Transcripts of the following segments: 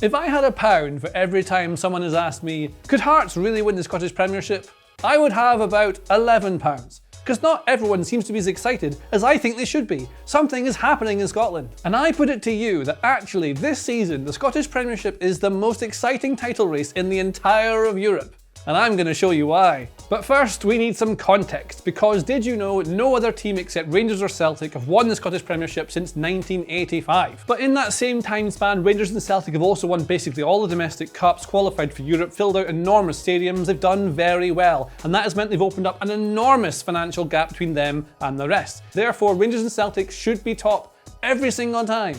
If I had £1 for every time someone has asked me, could Hearts really win the Scottish Premiership? I would have about £11. Because not everyone seems to be as excited as I think they should be. Something is happening in Scotland. And I put it to you that actually this season, the Scottish Premiership is the most exciting title race in the entire of Europe. And I'm going to show you why. But first, we need some context, because did you know no other team except Rangers or Celtic have won the Scottish Premiership since 1985? But in that same time span, Rangers and Celtic have also won basically all the domestic cups, qualified for Europe, filled out enormous stadiums, they've done very well. And that has meant they've opened up an enormous financial gap between them and the rest. Therefore, Rangers and Celtic should be top every single time.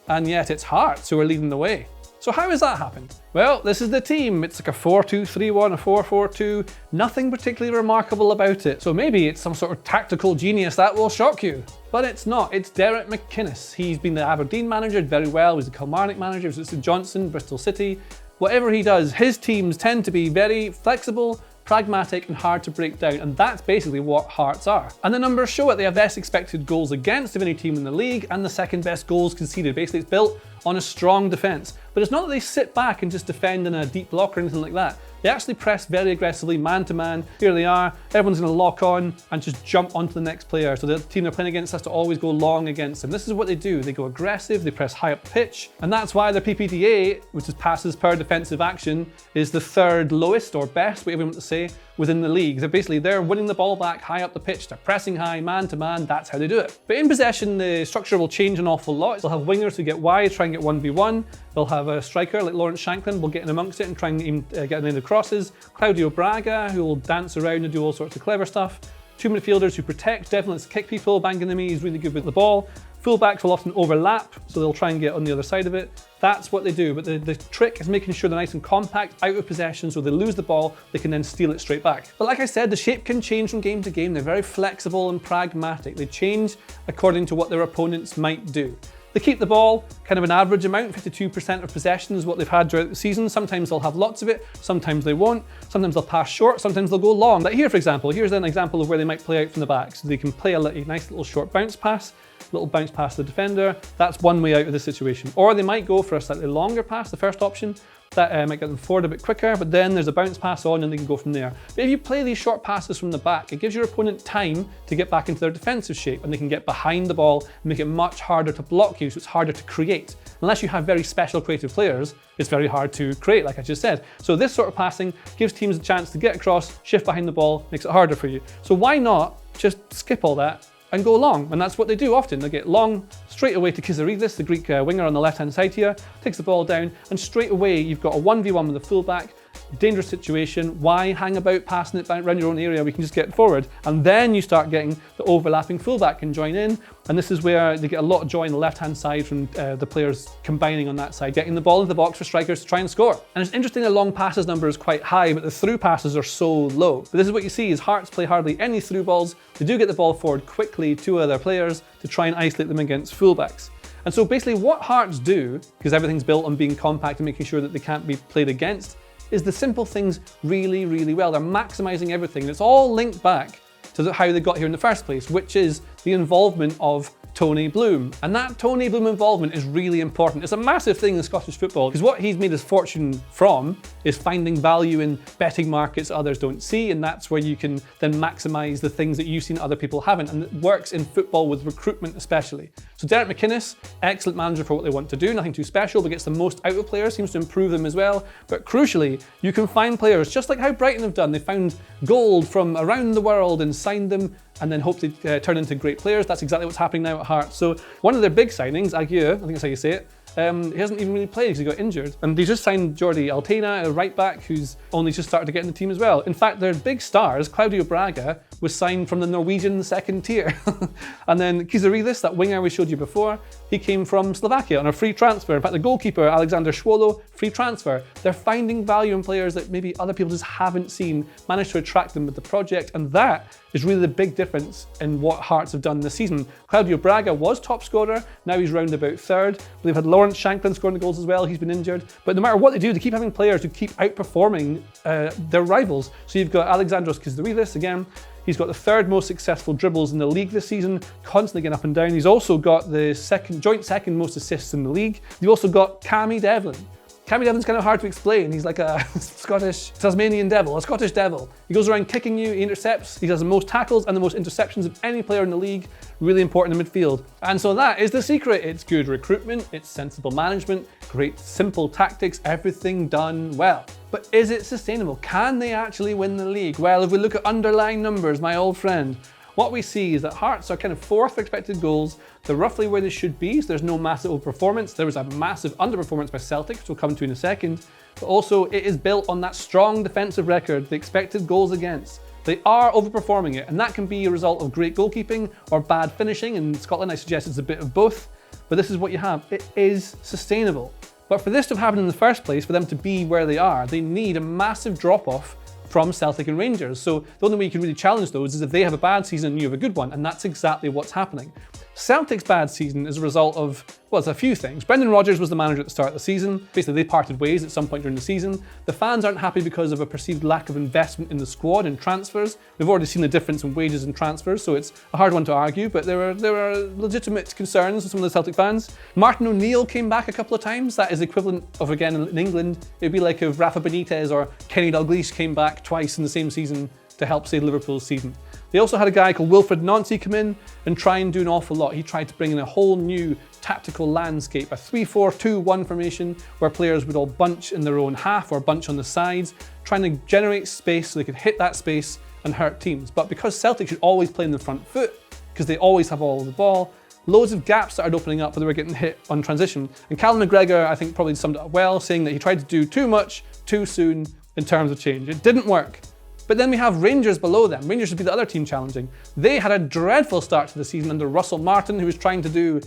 And yet it's Hearts who are leading the way. So how has that happened? Well, this is the team. It's like a 4-2-3-1, a 4-4-2, nothing particularly remarkable about it. So maybe it's some sort of tactical genius that will shock you. But it's not, it's Derek McInnes. He's been the Aberdeen manager, did very well. He was the Kilmarnock manager, he was at St Johnstone, Bristol City. Whatever he does, his teams tend to be very flexible, pragmatic and hard to break down, and that's basically what Hearts are. And the numbers show it. They have best expected goals against of any team in the league and the second best goals conceded. Basically it's built on a strong defence. But it's not that they sit back and just defend in a deep block or anything like that. They actually press very aggressively, man to man. Here they are, everyone's going to lock on and just jump onto the next player. So the team they're playing against has to always go long against them. This is what they do. They go aggressive, they press high up the pitch, and that's why their PPDA, which is passes per defensive action, is the third lowest or best, whatever you want to say, within the league. They're winning the ball back high up the pitch, they're pressing high, man to man, that's how they do it. But in possession, the structure will change an awful lot. They'll have wingers who get wide, try and get 1v1. They'll have a striker like Lawrence Shankland will get in amongst it and try and get in the crosses. Claudio Braga, who will dance around and do all sorts of clever stuff. Two midfielders who protect, definitely kick people. Banganimi is really good with the ball. Fullbacks will often overlap, so they'll try and get on the other side of it. That's what they do, but the trick is making sure they're nice and compact, out of possession, so they lose the ball, they can then steal it straight back. But like I said, the shape can change from game to game. They're very flexible and pragmatic. They change according to what their opponents might do. They keep the ball kind of an average amount, 52% of possession is what they've had throughout the season. Sometimes they'll have lots of it, sometimes they won't. Sometimes they'll pass short, sometimes they'll go long. Like here, for example, here's an example of where they might play out from the back. So they can play a nice little short bounce pass, little bounce past the defender. That's one way out of this situation. Or they might go for a slightly longer pass, the first option. That might get them forward a bit quicker, but then there's a bounce pass on and they can go from there. But if you play these short passes from the back, it gives your opponent time to get back into their defensive shape, and they can get behind the ball and make it much harder to block you, so it's harder to create. Unless you have very special creative players, it's very hard to create, like I just said. So this sort of passing gives teams a chance to get across, shift behind the ball, makes it harder for you. So why not just skip all that and go long? And that's what they do often. They get long straight away to Kizaridis, the Greek winger on the left-hand side here, takes the ball down, and straight away you've got a 1v1 with the fullback. Dangerous situation. Why hang about passing it back around your own area? We can just get forward. And then you start getting the overlapping fullback can join in. And this is where they get a lot of joy on the left-hand side from the players combining on that side, getting the ball into the box for strikers to try and score. And it's interesting the long passes number is quite high, but the through passes are so low. But this is what you see is Hearts play hardly any through balls. They do get the ball forward quickly to other players to try and isolate them against fullbacks. And so basically what Hearts do, because everything's built on being compact and making sure that they can't be played against, is the simple things really, really well. They're maximizing everything. And it's all linked back to how they got here in the first place, which is the involvement of Tony Bloom. And that Tony Bloom involvement is really important. It's a massive thing in Scottish football, because what he's made his fortune from is finding value in betting markets others don't see, and that's where you can then maximize the things that you've seen other people haven't, and it works in football with recruitment especially. So Derek McInnes, excellent manager for what they want to do, nothing too special, but gets the most out of players, seems to improve them as well. But crucially, you can find players, just like how Brighton have done. They found gold from around the world and signed them, and then hope they turn into great players. That's exactly what's happening now at Hearts. So one of their big signings, Aguirre, I think that's how you say it, he hasn't even really played because he got injured. And they just signed Jordi Altena, a right back who's only just started to get in the team as well. In fact, their big stars, Claudio Braga, was signed from the Norwegian second tier. And then Kizaridis, that winger we showed you before, he came from Slovakia on a free transfer. In fact, the goalkeeper, Alexander Schwolo, free transfer. They're finding value in players that maybe other people just haven't seen, managed to attract them with the project, and that is really the big difference in what Hearts have done this season. Claudio Braga was top scorer, now he's round about third. They've had Lawrence Shankland scoring the goals as well, he's been injured. But no matter what they do, they keep having players who keep outperforming their rivals. So you've got Alexandros Kizaridis again. He's got the third most successful dribbles in the league this season, constantly getting up and down. He's also got the joint second most assists in the league. You've also got Cammy Devlin. Cammy Devlin's kind of hard to explain. He's like a Scottish Tasmanian devil, a Scottish devil. He goes around kicking you, he intercepts, he has the most tackles and the most interceptions of any player in the league. Really important in midfield. And so that is the secret. It's good recruitment, it's sensible management, great simple tactics, everything done well. But is it sustainable? Can they actually win the league? Well, if we look at underlying numbers, my old friend, what we see is that Hearts are kind of 4th for expected goals. They're roughly where they should be, so there's no massive overperformance. There was a massive underperformance by Celtic, which we'll come to in a second. But also, it is built on that strong defensive record, the expected goals against. They are overperforming it, and that can be a result of great goalkeeping or bad finishing. In Scotland, I suggest it's a bit of both, but this is what you have. It is sustainable. But for this to have happened in the first place, for them to be where they are, they need a massive drop-off from Celtic and Rangers. So the only way you can really challenge those is if they have a bad season and you have a good one, and that's exactly what's happening. Celtic's bad season is a result of, well, it's a few things. Brendan Rodgers was the manager at the start of the season. Basically, they parted ways at some point during the season. The fans aren't happy because of a perceived lack of investment in the squad and transfers. We've already seen the difference in wages and transfers, so it's a hard one to argue, but there are legitimate concerns with some of the Celtic fans. Martin O'Neill came back a couple of times. That is equivalent of, again, in England, it'd be like if Rafa Benitez or Kenny Dalglish came back twice in the same season to help save Liverpool's season. They also had a guy called Wilfred Nancy come in and try and do an awful lot. He tried to bring in a whole new tactical landscape, a 3-4-2-1 formation where players would all bunch in their own half or bunch on the sides, trying to generate space so they could hit that space and hurt teams. But because Celtic should always play in the front foot, because they always have all of the ball, loads of gaps started opening up where they were getting hit on transition. And Callum McGregor, I think, probably summed it up well, saying that he tried to do too much, too soon in terms of change. It didn't work. But then we have Rangers below them. Rangers would be the other team challenging. They had a dreadful start to the season under Russell Martin, who was trying to do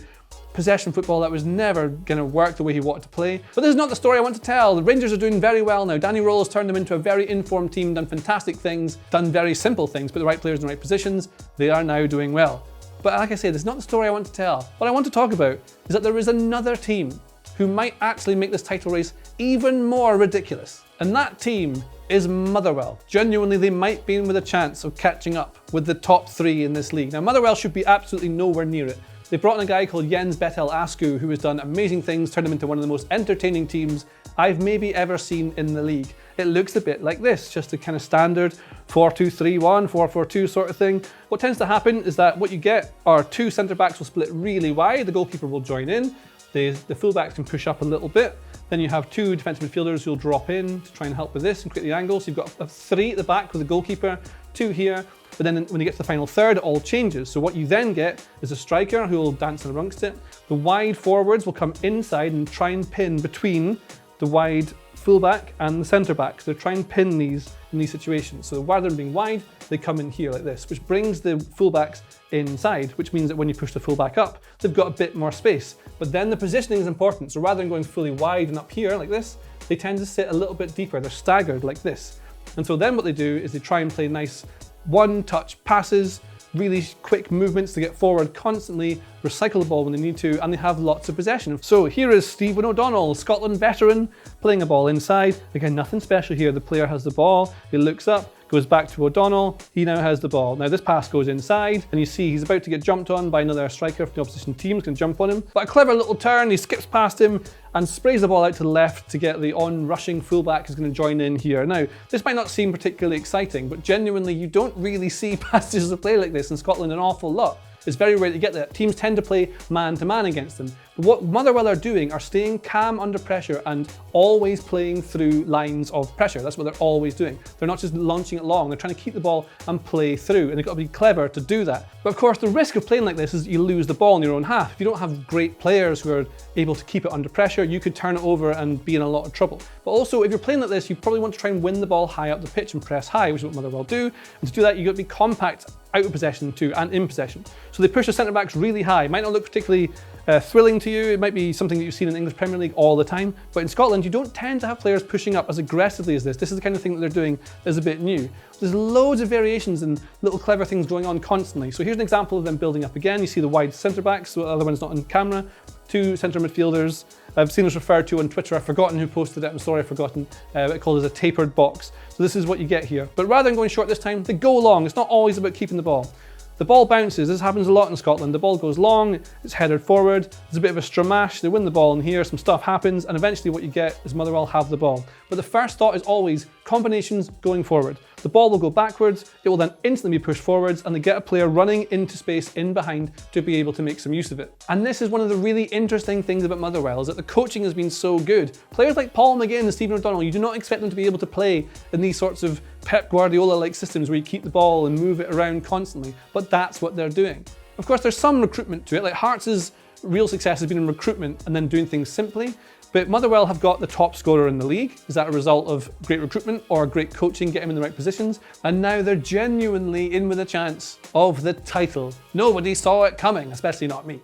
possession football that was never going to work the way he wanted to play. But this is not the story I want to tell. The Rangers are doing very well now. Danny Rose turned them into a very informed team, done fantastic things, done very simple things, put the right players in the right positions. They are now doing well. But like I say, this is not the story I want to tell. What I want to talk about is that there is another team who might actually make this title race even more ridiculous. And that team is Motherwell. Genuinely, they might be in with a chance of catching up with the top 3 in this league. Now, Motherwell should be absolutely nowhere near it. They brought in a guy called Jens Betel Asku, who has done amazing things, turned them into one of the most entertaining teams I've maybe ever seen in the league. It looks a bit like this, just a kind of standard 4-2-3-1, 4-4-2 sort of thing. What tends to happen is that what you get are 2 centre-backs will split really wide, the goalkeeper will join in, the full-backs can push up a little bit. Then you have 2 defensive midfielders who'll drop in to try and help with this and create the angle. So you've got 3 at the back with the goalkeeper, 2 here. But then when you get to the final third, it all changes. So what you then get is a striker who will dance amongst it. The wide forwards will come inside and try and pin between the wide fullback and the centre back. So they try and pin these in these situations. So rather than being wide, they come in here like this, which brings the fullbacks inside, which means that when you push the fullback up, they've got a bit more space. But then the positioning is important. So rather than going fully wide and up here like this, they tend to sit a little bit deeper. They're staggered like this. And so then what they do is they try and play nice one-touch passes, really quick movements to get forward constantly, recycle the ball when they need to, and they have lots of possession. So here is Stephen O'Donnell, Scotland veteran, playing a ball inside. Again, nothing special here. The player has the ball, he looks up, goes back to O'Donnell, he now has the ball. Now this pass goes inside, and you see he's about to get jumped on by another striker from the opposition team, he's going to jump on him. But a clever little turn, he skips past him and sprays the ball out to the left to get the on-rushing fullback who's going to join in here. Now, this might not seem particularly exciting, but genuinely you don't really see passages of play like this in Scotland an awful lot. It's very rare to get that. Teams tend to play man-to-man against them. But what Motherwell are doing are staying calm under pressure and always playing through lines of pressure. That's what they're always doing. They're not just launching it long. They're trying to keep the ball and play through, and they've got to be clever to do that. But of course, the risk of playing like this is that you lose the ball in your own half. If you don't have great players who are able to keep it under pressure, you could turn it over and be in a lot of trouble. But also, if you're playing like this, you probably want to try and win the ball high up the pitch and press high, which is what Motherwell do. And to do that, you've got to be compact out of possession too, and in possession. So they push the centre-backs really high. It might not look particularly thrilling to you. It might be something that you've seen in the English Premier League all the time. But in Scotland, you don't tend to have players pushing up as aggressively as this. This is the kind of thing that they're doing that's a bit new. There's loads of variations and little clever things going on constantly. So here's an example of them building up again. You see the wide centre-backs, so the other one's not on camera. 2 centre midfielders. I've seen this referred to on Twitter. I've forgotten who posted it. I'm sorry, I've forgotten. It called as a tapered box. So this is what you get here. But rather than going short this time, they go long. It's not always about keeping the ball. The ball bounces. This happens a lot in Scotland. The ball goes long, it's headed forward, there's a bit of a stramash, they win the ball in here, some stuff happens, and eventually what you get is Motherwell have the ball. But the first thought is always combinations going forward. The ball will go backwards, it will then instantly be pushed forwards, and they get a player running into space in behind to be able to make some use of it. And this is one of the really interesting things about Motherwell, is that the coaching has been so good. Players like Paul McGinn and Stephen O'Donnell, you do not expect them to be able to play in these sorts of Pep Guardiola-like systems where you keep the ball and move it around constantly, but that's what they're doing. Of course, there's some recruitment to it, like Hearts' real success has been in recruitment and then doing things simply, but Motherwell have got the top scorer in the league. Is that a result of great recruitment or great coaching, get him in the right positions? And now they're genuinely in with a chance of the title. Nobody saw it coming, especially not me.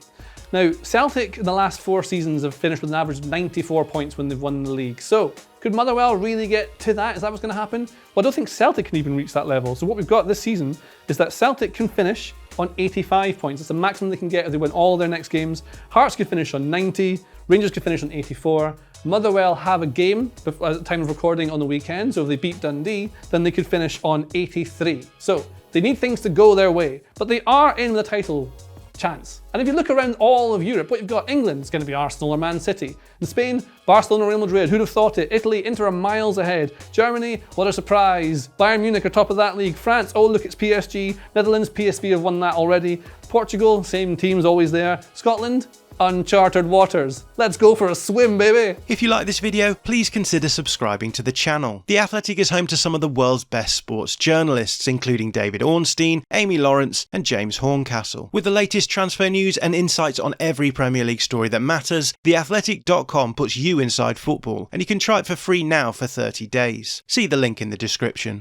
Now, Celtic in the last 4 seasons have finished with an average of 94 points when they've won the league. So, could Motherwell really get to that? Is that what's going to happen? Well, I don't think Celtic can even reach that level. So what we've got this season is that Celtic can finish on 85 points. It's the maximum they can get if they win all their next games. Hearts could finish on 90, Rangers could finish on 84. Motherwell have a game at the time of recording on the weekend, so if they beat Dundee, then they could finish on 83. So, they need things to go their way, but they are in the title chance. And if you look around all of Europe, what you've got, England's going to be Arsenal or Man City. In Spain, Barcelona, Real Madrid, who'd have thought it? Italy, Inter are miles ahead. Germany, what a surprise. Bayern Munich are top of that league. France, oh look, it's PSG. Netherlands, PSV have won that already. Portugal, same team's always there. Scotland, uncharted waters. Let's go for a swim, baby. If you like this video, please consider subscribing to the channel. The Athletic is home to some of the world's best sports journalists, including David Ornstein, Amy Lawrence, and James Horncastle. With the latest transfer news and insights on every Premier League story that matters, theathletic.com puts you inside football, and you can try it for free now for 30 days. See the link in the description.